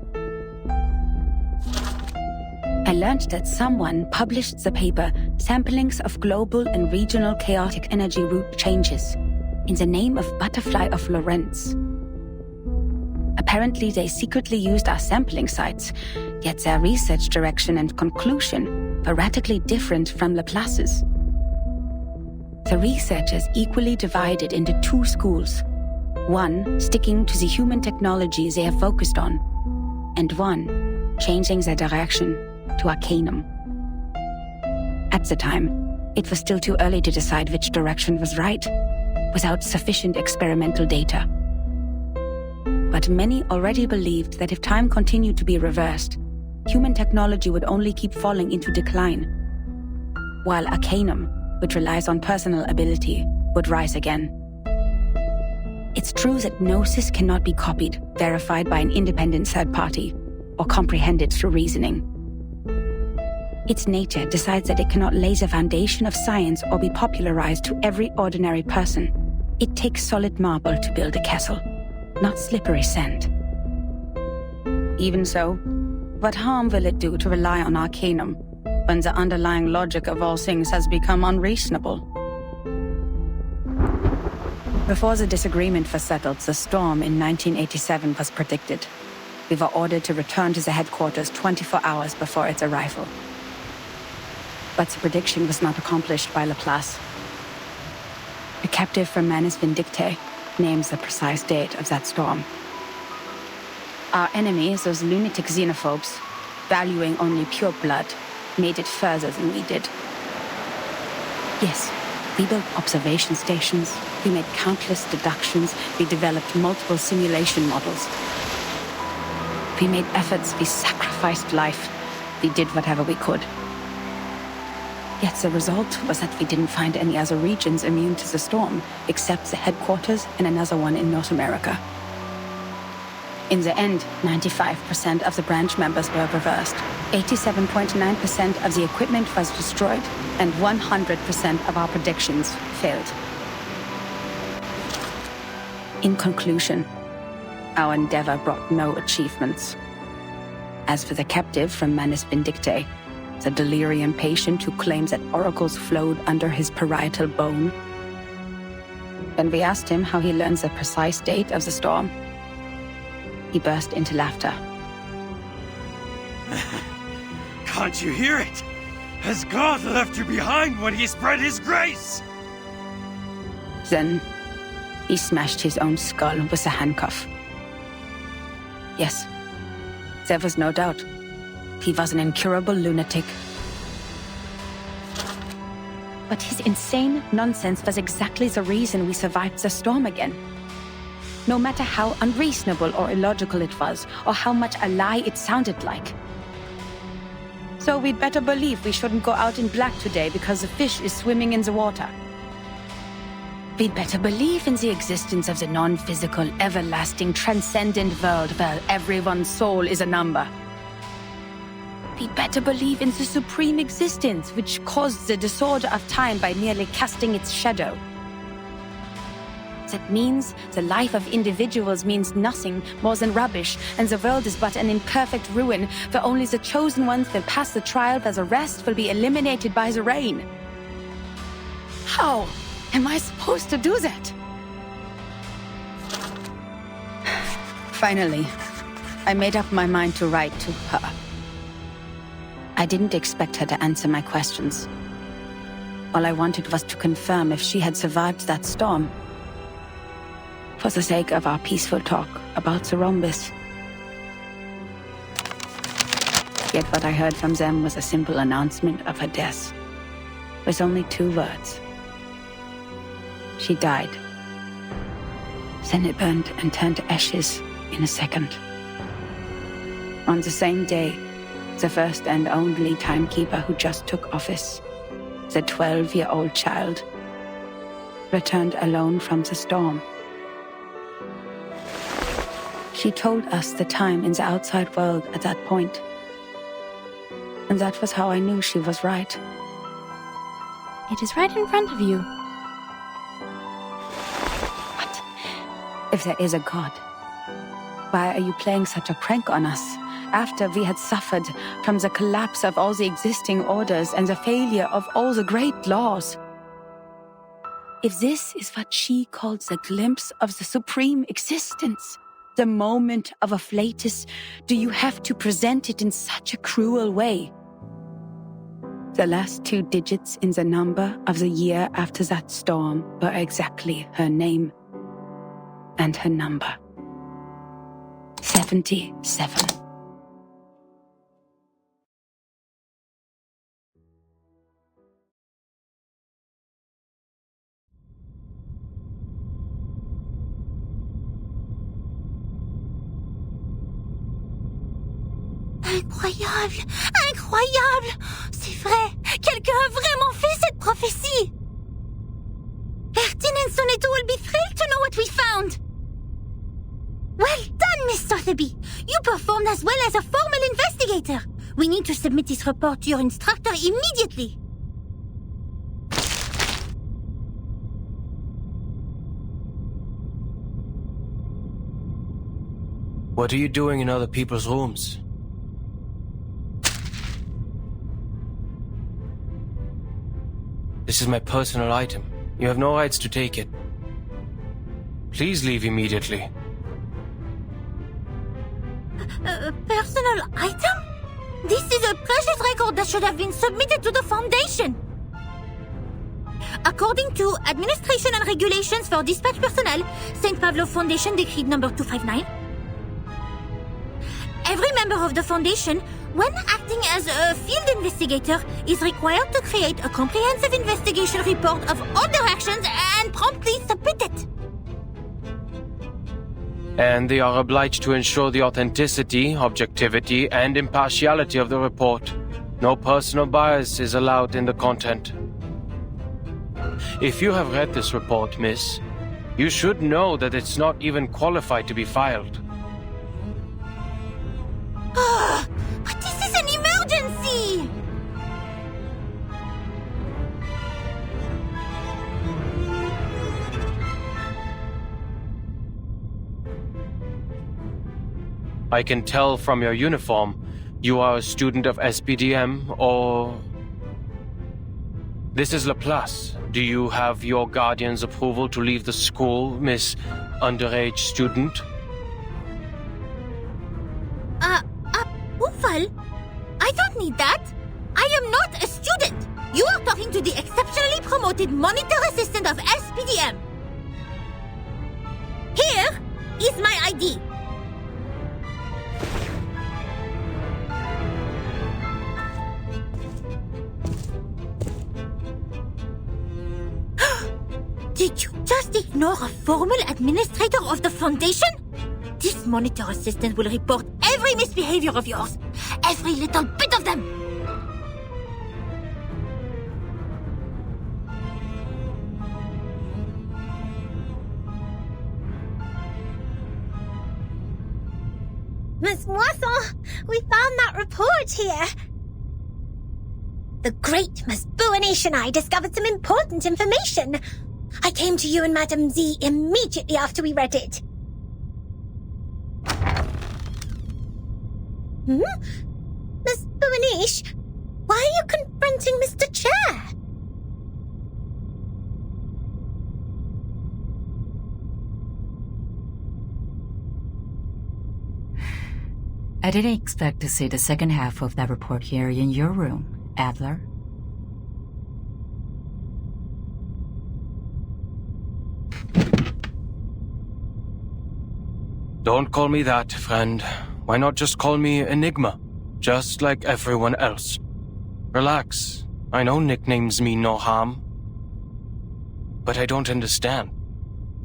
I learned that someone published the paper Samplings of Global and Regional Chaotic Energy Route Changes in the name of Butterfly of Lorentz. Apparently, they secretly used our sampling sites, yet their research direction and conclusion were radically different from Laplace's. The researchers equally divided into two schools, one sticking to the human technology they have focused on, and one changing their direction to Arcanum. At the time, it was still too early to decide which direction was right, without sufficient experimental data. But many already believed that if time continued to be reversed, human technology would only keep falling into decline, while Arcanum, which relies on personal ability, would rise again. It's true that Gnosis cannot be copied, verified by an independent third party, or comprehended through reasoning. Its nature decides that it cannot lay the foundation of science or be popularized to every ordinary person. It takes solid marble to build a castle, not slippery sand. Even so, what harm will it do to rely on Arcanum when the underlying logic of all things has become unreasonable? Before the disagreement was settled, the storm in 1987 was predicted. We were ordered to return to the headquarters 24 hours before its arrival. But the prediction was not accomplished by Laplace. A captive from Manus Vindictae names the precise date of that storm. Our enemies, those lunatic xenophobes, valuing only pure blood, made it further than we did. Yes, we built observation stations, we made countless deductions, we developed multiple simulation models. We made efforts, we sacrificed life, we did whatever we could. Yet the result was that we didn't find any other regions immune to the storm, except the headquarters and another one in North America. In the end, 95% of the branch members were reversed, 87.9% of the equipment was destroyed, and 100% of our predictions failed. In conclusion, our endeavor brought no achievements. As for the captive from Manus Vindictae, the delirium patient who claims that oracles flowed under his parietal bone, when we asked him how he learns the precise date of the storm, he burst into laughter. Can't you hear it? Has God left you behind when he spread his grace? Then, he smashed his own skull with a handcuff. Yes, there was no doubt. He was an incurable lunatic. But his insane nonsense was exactly the reason we survived the storm again. No matter how unreasonable or illogical it was, or how much a lie it sounded like. So we'd better believe we shouldn't go out in black today because the fish is swimming in the water. We'd better believe in the existence of the non-physical, everlasting, transcendent world where everyone's soul is a number. We'd better believe in the supreme existence which caused the disorder of time by merely casting its shadow. That means the life of individuals means nothing more than rubbish, and the world is but an imperfect ruin, where only the chosen ones will pass the trial, where the rest will be eliminated by the rain. How am I supposed to do that? Finally, I made up my mind to write to her. I didn't expect her to answer my questions. All I wanted was to confirm if she had survived that storm. For the sake of our peaceful talk about the rhombus. Yet what I heard from them was a simple announcement of her death, with only 2 words. She died. Then it burned and turned to ashes in a second. On the same day, the first and only timekeeper who just took office, the 12-year-old child, returned alone from the storm. She told us the time in the outside world at that point. And that was how I knew she was right. It is right in front of you. But if there is a God, why are you playing such a prank on us after we had suffered from the collapse of all the existing orders and the failure of all the great laws? If this is what she calls a glimpse of the supreme existence, the moment of afflatus, do you have to present it in such a cruel way? The last 2 digits in the number of the year after that storm were exactly her name and her number. 77. Incroyable! Incroyable! C'est vrai! Quelqu'un a vraiment fait cette prophétie! Bertine and Soneto will be thrilled to know what we found! Well done, Miss Sotheby! You performed as well as a formal investigator! We need to submit this report to your instructor immediately! What are you doing in other people's rooms? This is my personal item. You have no rights to take it. Please leave immediately. Personal item? This is a precious record that should have been submitted to the Foundation. According to Administration and Regulations for Dispatch Personnel, St. Pavlov Foundation Decree number 259, every member of the Foundation when acting as a field investigator, is required to create a comprehensive investigation report of all their actions and promptly submit it. And they are obliged to ensure the authenticity, objectivity, and impartiality of the report. No personal bias is allowed in the content. If you have read this report, miss, you should know that it's not even qualified to be filed. But this is an emergency! I can tell from your uniform, you are a student of SPDM, or... This is Laplace. Do you have your guardian's approval to leave the school, Miss Underage Student? Ufal? I don't need that. I am not a student. You are talking to the exceptionally promoted monitor assistant of SPDM. Here is my ID. Did you just ignore a formal administrator of the Foundation? This monitor assistant will report every misbehavior of yours. Every little bit of them. Miss Moisson, we found that report here. The great Miss Buanish and I discovered some important information. I came to you and Madame Z immediately after we read it. Miss Buanish, why are you confronting Mr. Chair? I didn't expect to see the second half of that report here in your room, Adler. Don't call me that, friend. Why not just call me Enigma? Just like everyone else. Relax. I know nicknames mean no harm. But I don't understand.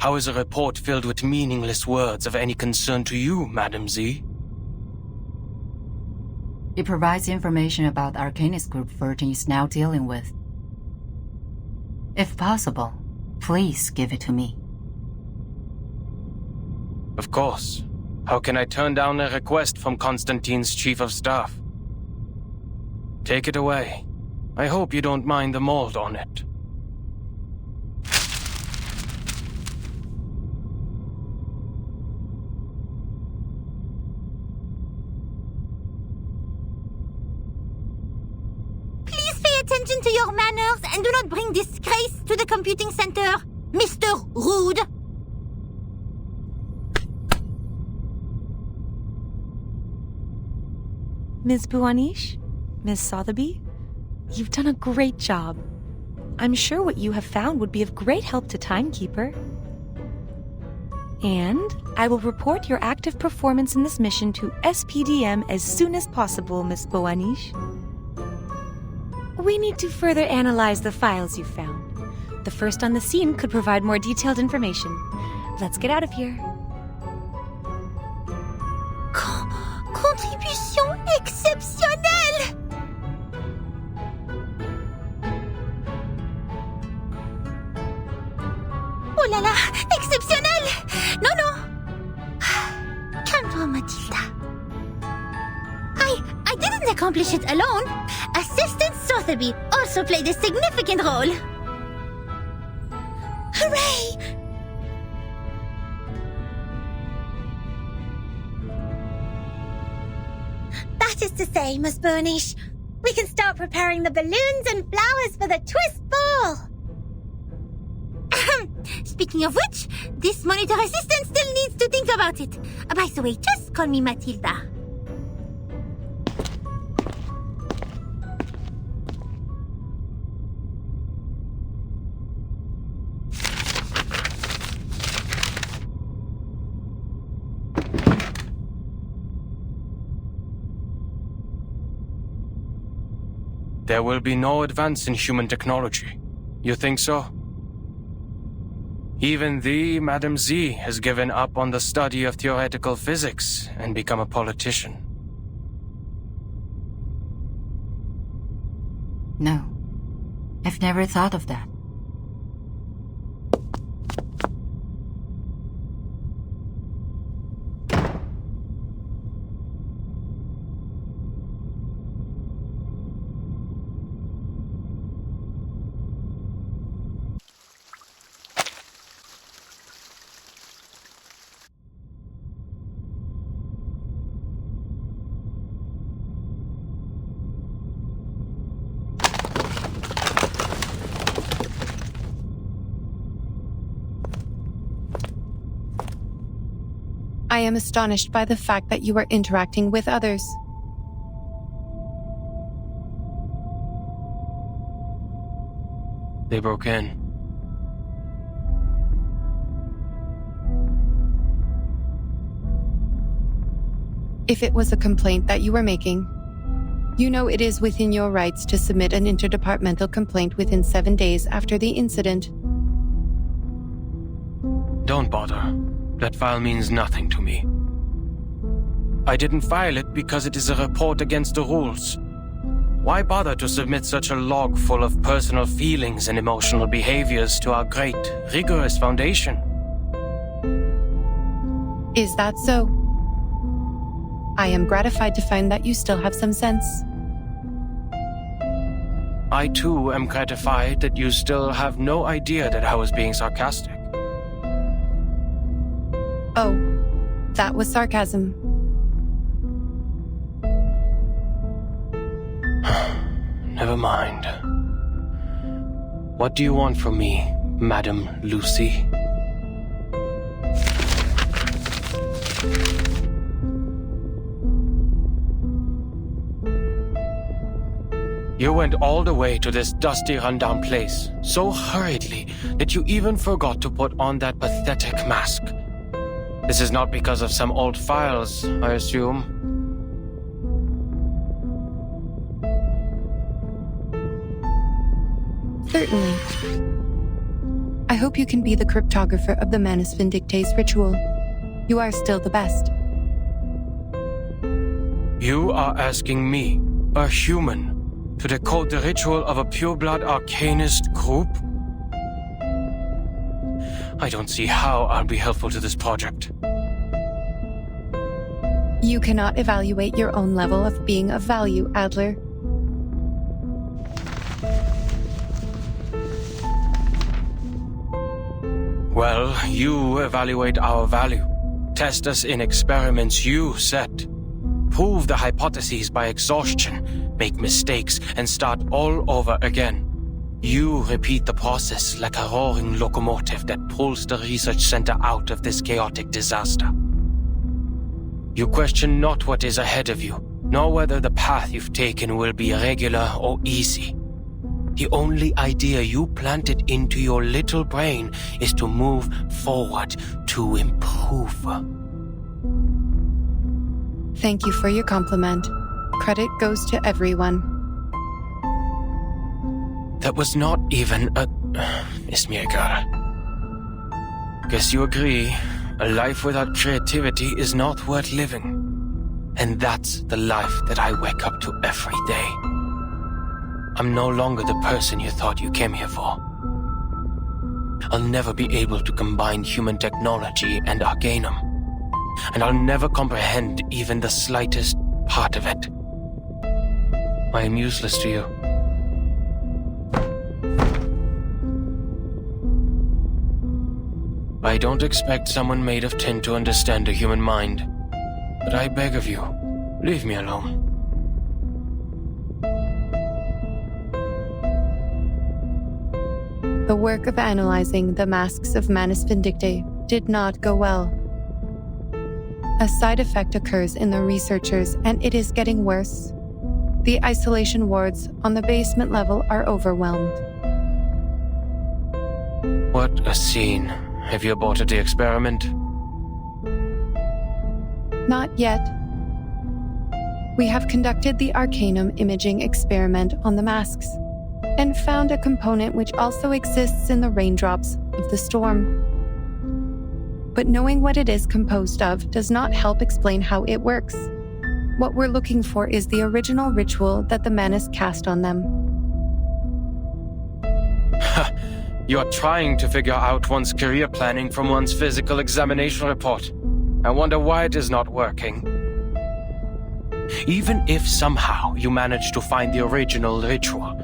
How is a report filled with meaningless words of any concern to you, Madam Z? It provides information about the Arcanist group Virgin is now dealing with. If possible, please give it to me. Of course. How can I turn down a request from Constantine's chief of staff? Take it away. I hope you don't mind the mold on it. Please pay attention to your manners and do not bring disgrace to the computing center, Mr. Rude. Ms. Buanish? Ms. Sotheby? You've done a great job. I'm sure what you have found would be of great help to Timekeeper. And I will report your active performance in this mission to SPDM as soon as possible, Ms. Buanish. We need to further analyze the files you found. The first on the scene could provide more detailed information. Let's get out of here. Contribution exceptionnelle! Oh là là, exceptionnel! Non, non! Calme-toi, Mathilda. I didn't accomplish it alone. Assistant Sotheby also played a significant role. Hooray! That is to say, Miss Burnish, we can start preparing the balloons and flowers for the twist ball. Speaking of which, this monitor assistant still needs to think about it. By the way, just call me Mathilda. There will be no advance in human technology. You think so? Even thee, Madam Z, has given up on the study of theoretical physics and become a politician. No, I've never thought of that. I am astonished by the fact that you are interacting with others. They broke in. If it was a complaint that you were making, you know it is within your rights to submit an interdepartmental complaint within 7 days after the incident. Don't bother. That file means nothing to me. I didn't file it because it is a report against the rules. Why bother to submit such a log full of personal feelings and emotional behaviors to our great, rigorous foundation? Is that so? I am gratified to find that you still have some sense. I too am gratified that you still have no idea that I was being sarcastic. Oh, that was sarcasm. Never mind. What do you want from me, Madam Lucy? You went all the way to this dusty, rundown place so hurriedly that you even forgot to put on that pathetic mask. This is not because of some old files, I assume. Certainly. I hope you can be the cryptographer of the Manus Vindictae's ritual. You are still the best. You are asking me, a human, to decode the ritual of a pureblood arcanist group? I don't see how I'll be helpful to this project. You cannot evaluate your own level of being of value, Adler. Well, you evaluate our value. Test us in experiments you set. Prove the hypotheses by exhaustion, make mistakes, and start all over again. You repeat the process like a roaring locomotive that pulls the research center out of this chaotic disaster. You question not what is ahead of you, nor whether the path you've taken will be regular or easy. The only idea you planted into your little brain is to move forward, to improve. Thank you for your compliment. Credit goes to everyone. That was not even a... It's me, girl. Guess you agree, a life without creativity is not worth living. And that's the life that I wake up to every day. I'm no longer the person you thought you came here for. I'll never be able to combine human technology and Arcanum. And I'll never comprehend even the slightest part of it. I am useless to you. I don't expect someone made of tin to understand the human mind. But I beg of you, leave me alone. The work of analyzing the masks of Manus Vindictae did not go well. A side effect occurs in the researchers, and it is getting worse. The isolation wards on the basement level are overwhelmed. What a scene. Have you aborted the experiment? Not yet. We have conducted the Arcanum imaging experiment on the masks and found a component which also exists in the raindrops of the storm. But knowing what it is composed of does not help explain how it works. What we're looking for is the original ritual that the Manus cast on them. You're trying to figure out one's career planning from one's physical examination report. I wonder why it is not working. Even if somehow you manage to find the original ritual,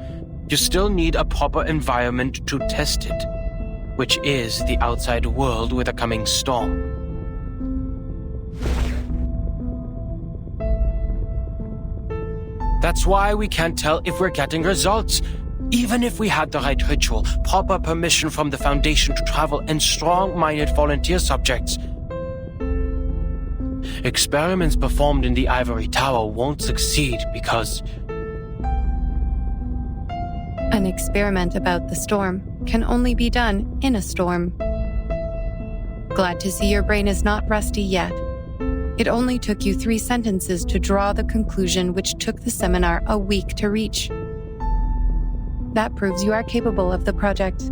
you still need a proper environment to test it, which is the outside world with a coming storm. That's why we can't tell if we're getting results. Even if we had the right ritual, proper permission from the Foundation to travel, and strong-minded volunteer subjects, experiments performed in the Ivory Tower won't succeed because... An experiment about the storm can only be done in a storm. Glad to see your brain is not rusty yet. It only took you 3 sentences to draw the conclusion which took the seminar a week to reach. That proves you are capable of the project.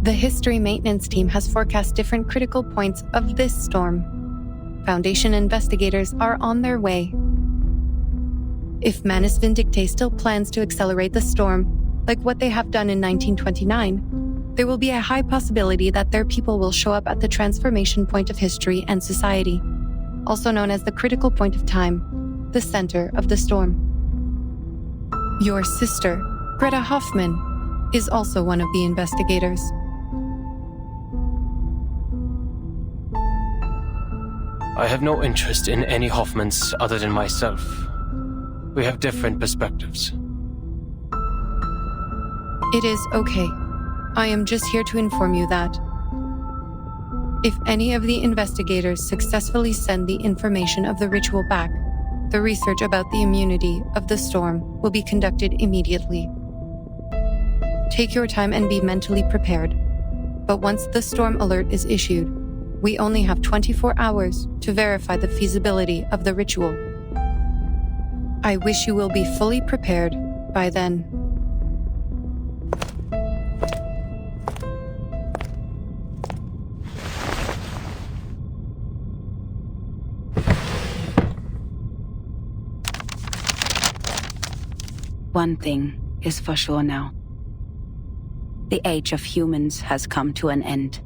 The History Maintenance Team has forecast different critical points of this storm. Foundation investigators are on their way. If Manus Vindicte still plans to accelerate the storm, like what they have done in 1929, there will be a high possibility that their people will show up at the transformation point of history and society, also known as the critical point of time, the center of the storm. Your sister, Greta Hoffman, is also one of the investigators. I have no interest in any Hoffmans other than myself. We have different perspectives. It is okay. I am just here to inform you that if any of the investigators successfully send the information of the ritual back, the research about the immunity of the storm will be conducted immediately. Take your time and be mentally prepared. But once the storm alert is issued, we only have 24 hours to verify the feasibility of the ritual. I wish you will be fully prepared by then. One thing is for sure now. The age of humans has come to an end.